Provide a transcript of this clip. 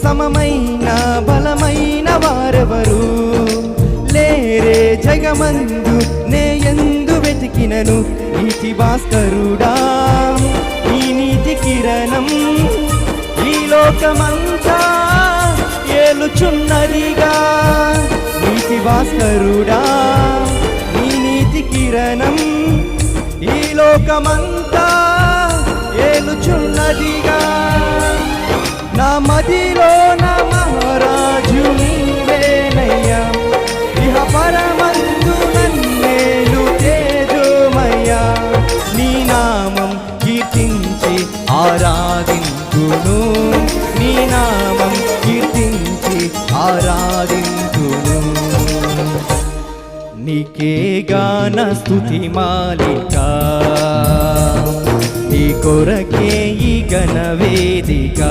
సమమైన బలమైన వారెవరు లేరే జగమందు నే ఎందు వెతికినను నీతి భాస్కరుడా ఈ నీతి కిరణం ఈ లోకమంతా ఏలుచున్నదిగా నీతి భాస్కరుడా ఈ నీతి కిరణం ఈ లోకమంతా ఏలుచున్నదిగా నా మదిలో నా మహారాజు నీవేనయ్యా ఇహ పరమందు నన్నేలు తేజోమయ్యా నీ నామం కీర్తించి ఆరాధింతును నీ నామం కీర్తించి ఆరాధింతును నీకే గాన స్తుతి మాలిక నీ కొరకే ఈ ఘన వేదిక